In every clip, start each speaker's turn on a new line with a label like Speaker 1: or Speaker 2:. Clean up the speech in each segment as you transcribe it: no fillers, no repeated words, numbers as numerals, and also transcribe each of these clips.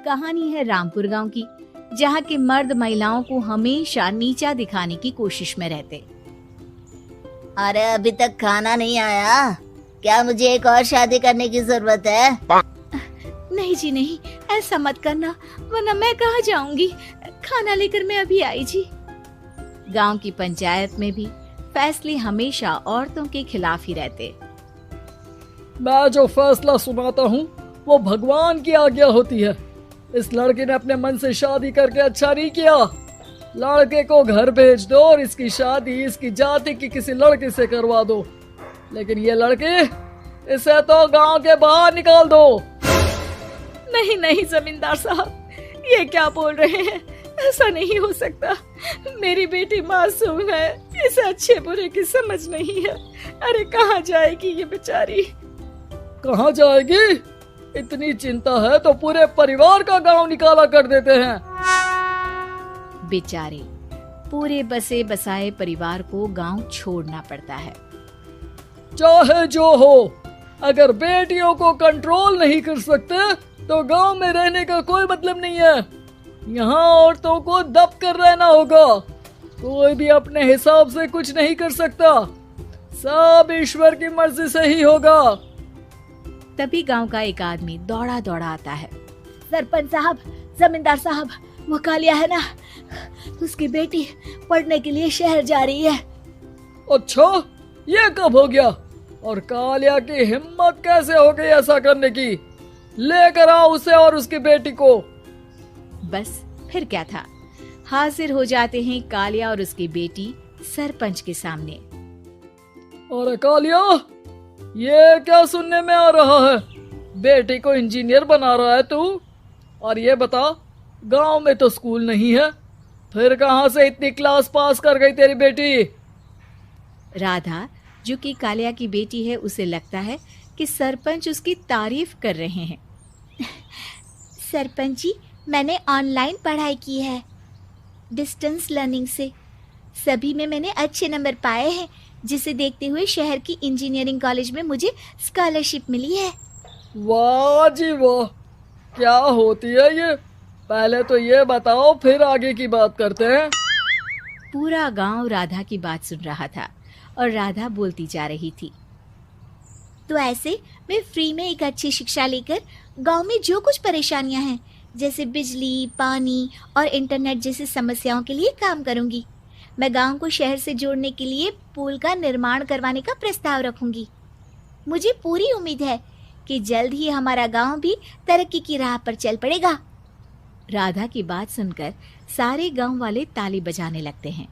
Speaker 1: कहानी है रामपुर गांव की, जहां के मर्द महिलाओं को हमेशा नीचा दिखाने की कोशिश में रहते।
Speaker 2: अरे अभी तक खाना नहीं आया, क्या मुझे एक और शादी करने की जरूरत है?
Speaker 1: नहीं जी नहीं, ऐसा मत करना, वरना मैं कहाँ जाऊंगी। खाना लेकर मैं अभी आई जी। गांव की पंचायत में भी फैसले हमेशा औरतों के खिलाफ ही रहते।
Speaker 3: मैं जो फैसला सुनाता हूँ वो भगवान की आज्ञा होती है। इस लड़के ने अपने मन से शादी करके अच्छा नहीं किया। लड़के को घर भेज दो और इसकी शादी इसकी जाति की किसी लड़के से करवा दो, लेकिन ये लड़के, इसे तो गांव के बाहर निकाल दो।
Speaker 1: नहीं नहीं जमींदार साहब, ये क्या बोल रहे हैं? ऐसा नहीं हो सकता। मेरी बेटी मासूम है, इसे अच्छे बुरे की समझ नहीं है। अरे कहाँ जाएगी ये बेचारी?
Speaker 3: कहाँ जाएगी? इतनी चिंता है तो पूरे परिवार का गांव निकाला कर देते हैं।
Speaker 1: बेचारे पूरे बसे बसाए परिवार को गांव छोड़ना पड़ता है।
Speaker 3: चाहे जो हो, अगर बेटियों को कंट्रोल नहीं कर सकते तो गांव में रहने का कोई मतलब नहीं है। यहाँ औरतों को दब कर रहना होगा। कोई भी अपने हिसाब से कुछ नहीं कर सकता, सब ईश्वर की मर्जी से ही होगा।
Speaker 1: तभी गांव का एक आदमी दौड़ा दौड़ा आता है। सरपंच साहब, जमींदार साहब, वो कालिया है ना, उसकी बेटी पढ़ने के लिए शहर जा रही है।
Speaker 3: अच्छा, ये कब हो गया? और कालिया की हिम्मत कैसे हो गई ऐसा करने की? लेकर आओ उसे और उसकी बेटी को।
Speaker 1: बस फिर क्या था, हाजिर हो जाते हैं कालिया और उसकी बेटी सरपंच के सामने।
Speaker 3: और कालिया, ये क्या सुनने में आ रहा है? बेटी को इंजीनियर बना रहा है तू? और ये बता, गांव में तो स्कूल नहीं है, फिर कहां से इतनी क्लास पास कर गई तेरी बेटी?
Speaker 1: राधा, जो कि कालिया की बेटी है, उसे लगता है कि सरपंच उसकी तारीफ कर रहे हैं। सरपंच जी, मैंने ऑनलाइन पढ़ाई की है, डिस्टेंस लर्निंग से। सभी में मैंने अच्छे नंबर पाए हैं, जिसे देखते हुए शहर की इंजीनियरिंग कॉलेज में मुझे स्कॉलरशिप मिली है।
Speaker 3: वाह जी वाह, क्या होती है ये? पहले तो ये बताओ, फिर आगे की बात करते हैं।
Speaker 1: पूरा गांव राधा की बात सुन रहा था और राधा बोलती जा रही थी। तो ऐसे मैं फ्री में एक अच्छी शिक्षा लेकर गांव में जो कुछ परेशानियां हैं, जैसे बिजली, पानी और इंटरनेट जैसी समस्याओं के लिए काम करूंगी। मैं गांव को शहर से जोड़ने के लिए पुल का निर्माण करवाने का प्रस्ताव रखूंगी। मुझे पूरी उम्मीद है कि जल्द ही हमारा गांव भी तरक्की की राह पर चल पड़ेगा। राधा की बात सुनकर सारे गांव वाले ताली बजाने लगते हैं।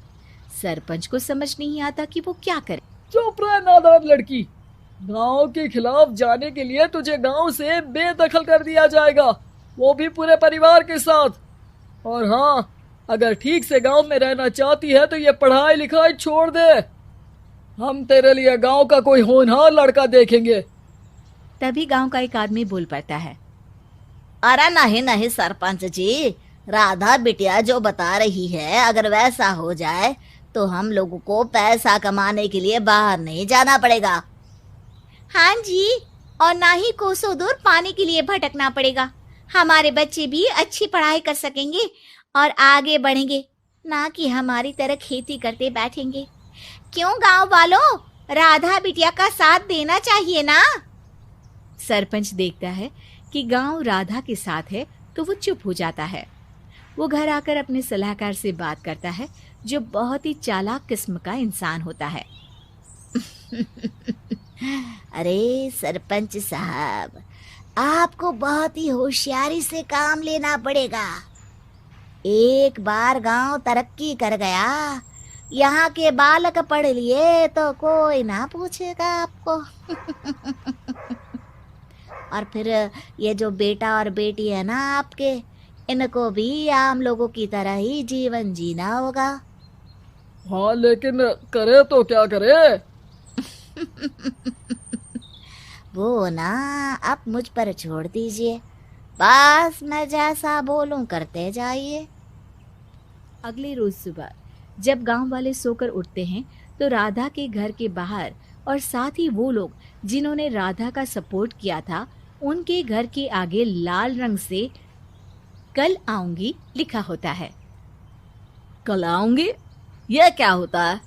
Speaker 1: सरपंच को समझ नहीं आता कि वो क्या करे।
Speaker 3: चुप रह नादान लड़की, गांव के खिलाफ जाने के लिए तुझे गांव से बेदखल कर दिया जाएगा, वो भी पूरे परिवार के साथ। और हाँ, अगर ठीक से गांव में रहना चाहती है तो ये पढ़ाई लिखाई छोड़ दे। हम तेरे लिए गांव का कोई होनहार लड़का देखेंगे।
Speaker 1: तभी गांव का एक आदमी बोल पड़ता है।
Speaker 2: अरे नहीं नहीं सरपंच जी, राधा बिटिया जो बता रही है, अगर वैसा हो जाए तो हम लोगों को पैसा कमाने के लिए बाहर नहीं जाना पड़ेगा। हाँ जी, और ना ही कोसों दूर पानी के लिए भटकना पड़ेगा। हमारे बच्चे भी अच्छी पढ़ाई कर सकेंगे और आगे बढ़ेंगे, ना कि हमारी तरह खेती करते बैठेंगे। क्यों गांव वालों, राधा बिटिया का साथ देना चाहिए ना।
Speaker 1: सरपंच देखता है कि गांव राधा के साथ है तो वो चुप हो जाता है। वो घर आकर अपने सलाहकार से बात करता है, जो बहुत ही चालाक किस्म का इंसान होता है।
Speaker 2: अरे सरपंच साहब, आपको बहुत ही होशियारी से काम लेना पड़ेगा। एक बार गांव तरक्की कर गया, यहाँ के बालक पढ़ लिए तो कोई ना पूछेगा आपको। और फिर ये जो बेटा और बेटी है ना आपके, इनको भी आम लोगों की तरह ही जीवन जीना होगा।
Speaker 3: हाँ, लेकिन करे तो क्या करे?
Speaker 2: वो ना आप मुझ पर छोड़ दीजिए, बस मैं जैसा बोलूं करते जाइए।
Speaker 1: अगले रोज सुबह जब गांव वाले सोकर उठते हैं तो राधा के घर के बाहर और साथ ही वो लोग जिन्होंने राधा का सपोर्ट किया था, उनके घर के आगे लाल रंग से कल आऊंगी लिखा होता है।
Speaker 2: कल आऊंगी, यह क्या होता है?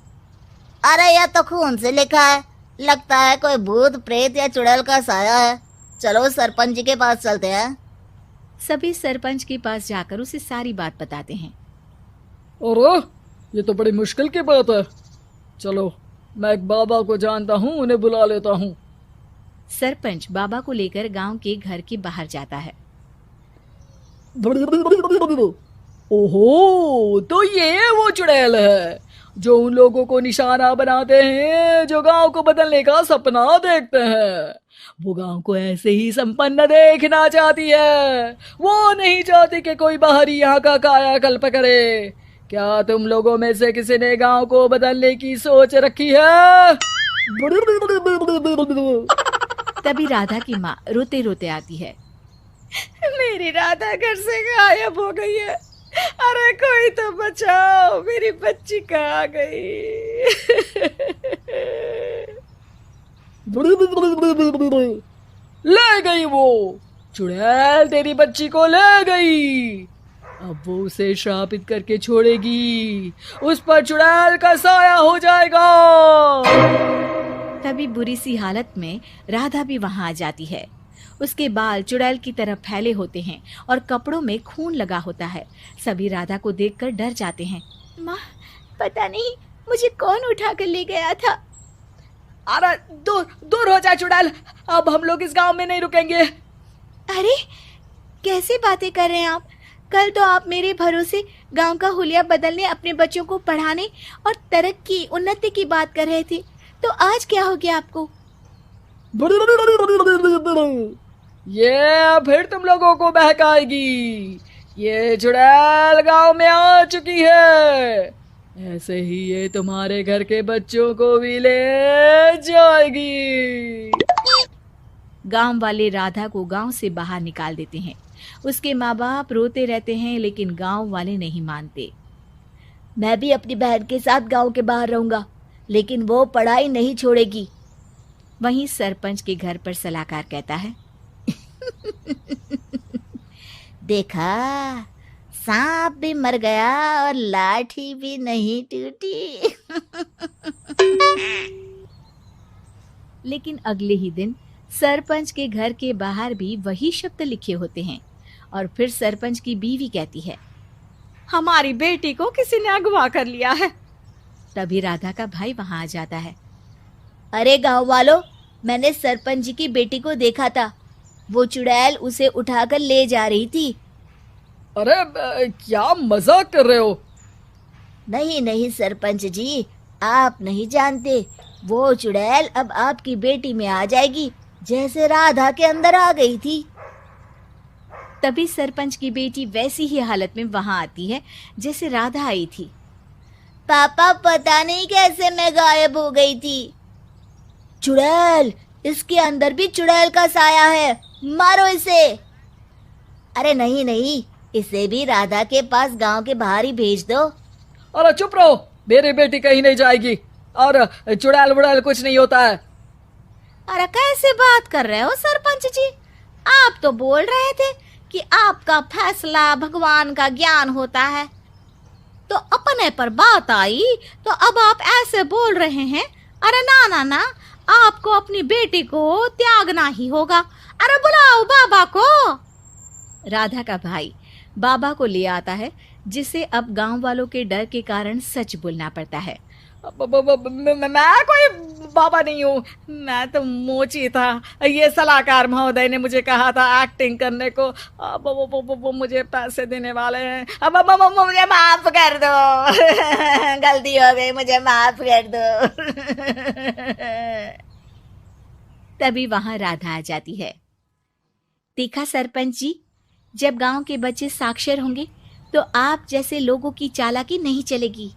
Speaker 2: अरे यह तो खून से लिखा है, लगता है कोई भूत प्रेत या चुड़ैल का साया है। चलो सरपंच जी के पास चलते हैं।
Speaker 1: सभी सरपंच के पास जाकर उसे सारी बात बताते हैं।
Speaker 3: अरे ये तो बड़ी मुश्किल की बात है। चलो मैं एक बाबा को जानता हूँ, उन्हें बुला लेता हूँ।
Speaker 1: सरपंच बाबा को लेकर गांव के घर के बाहर जाता है।
Speaker 3: ओहो, तो ये वो चुड़ैल है जो उन लोगों को निशाना बनाते हैं जो गांव को बदलने का सपना देखते हैं। वो गांव को ऐसे ही संपन्न देखना चाहती है। वो नहीं चाहती कि कोई बाहरी यहाँ का कायाकल्प करे। क्या तुम लोगों में से किसी ने गांव को बदलने की सोच रखी है?
Speaker 1: तभी राधा की माँ रोते रोते आती है। मेरी राधा घर से गायब हो गई है। अरे कोई तो बचाओ, मेरी बच्ची कहाँ गई?
Speaker 3: ले गई वो चुड़ैल, तेरी बच्ची को ले गई। अब वो उसे श्रापित करके छोड़ेगी, उस पर चुड़ैल का साया हो जाएगा।
Speaker 1: तभी बुरी सी हालत में राधा भी वहां आ जाती है। उसके बाल चुड़ैल की तरह फैले होते हैं और कपड़ों में खून लगा होता है। सभी राधा को देखकर डर जाते हैं। माँ, पता नहीं मुझे कौन उठा कर ले गया था।
Speaker 3: अरे दूर दूर हो जा चुड़ैल, अब हम लोग इस गांव में नहीं रुकेंगे।
Speaker 1: अरे कैसे बातें कर रहे हैं आप? कल तो आप मेरे भरोसे गांव का हुलिया बदलने, अपने बच्चों को पढ़ाने और तरक्की उन्नति की बात कर रहे थे, तो आज क्या हो गया आपको?
Speaker 3: ये फिर तुम लोगों को बहकाएगी। ये चुड़ैल गांव में आ चुकी है, ऐसे ही ये तुम्हारे घर के बच्चों को भी ले जाएगी।
Speaker 1: गांव वाले राधा को गांव से बाहर निकाल देते हैं। उसके माँ बाप रोते रहते हैं, लेकिन गांव वाले नहीं मानते।
Speaker 2: मैं भी अपनी बहन के साथ गांव के बाहर रहूंगा, लेकिन वो पढ़ाई नहीं छोड़ेगी।
Speaker 1: वहीं सरपंच के घर पर सलाहकार कहता है।
Speaker 2: देखा, सांप भी मर गया और लाठी भी नहीं टूटी।
Speaker 1: लेकिन अगले ही दिन सरपंच के घर के बाहर भी वही शब्द लिखे होते हैं। और फिर सरपंच की बीवी कहती है, हमारी बेटी को किसी ने अगवा कर लिया है। तभी राधा का भाई वहां आ जाता है।
Speaker 2: अरे गांव वालों, मैंने सरपंच जी की बेटी को देखा था। वो चुड़ैल उसे उठाकर ले जा रही थी।
Speaker 3: अरे क्या मजाक कर रहे हो?
Speaker 2: नहीं नहीं सरपंच जी, आप नहीं जानते। वो चुड़ैल अब आपकी बेटी में आ जाएगी, जैसे राधा के अंदर आ गई थी।
Speaker 1: तभी सरपंच की बेटी वैसी ही हालत में वहां आती है जैसे राधा आई थी।
Speaker 2: पापा, पता नहीं कैसे मैं गायब हो गई थी। चुड़ैल, इसके अंदर भी चुड़ैल का साया है, मारो इसे। अरे नहीं नहीं, इसे भी राधा के पास गांव के बाहर ही भेज दो।
Speaker 3: अरे चुप रहो, मेरी बेटी कहीं नहीं जाएगी और चुड़ैल वुड़ैल कुछ नहीं होता है।
Speaker 1: अरे कैसे बात कर रहे हो सरपंच जी? आप तो बोल रहे थे कि आपका फैसला भगवान का ज्ञान होता है, तो अपने पर बात आई तो अब आप ऐसे बोल रहे हैं। अरे ना ना ना, आपको अपनी बेटी को त्यागना ही होगा। अरे बुलाओ बाबा को। राधा का भाई बाबा को ले आता है, जिसे अब गांव वालों के डर के कारण सच बोलना पड़ता है।
Speaker 3: मैं कोई बाबा नहीं हूँ, मैं तो मोची था। ये सलाहकार महोदय ने मुझे कहा था एक्टिंग करने को। अब वो मुझे पैसे देने वाले हैं। अब मुझे माफ कर दो।
Speaker 2: गलती हो गई, मुझे माफ कर दो।
Speaker 1: तभी वहां राधा आ जाती है। देखा सरपंच जी, जब गांव के बच्चे साक्षर होंगे तो आप जैसे लोगों की चालाकी नहीं चलेगी।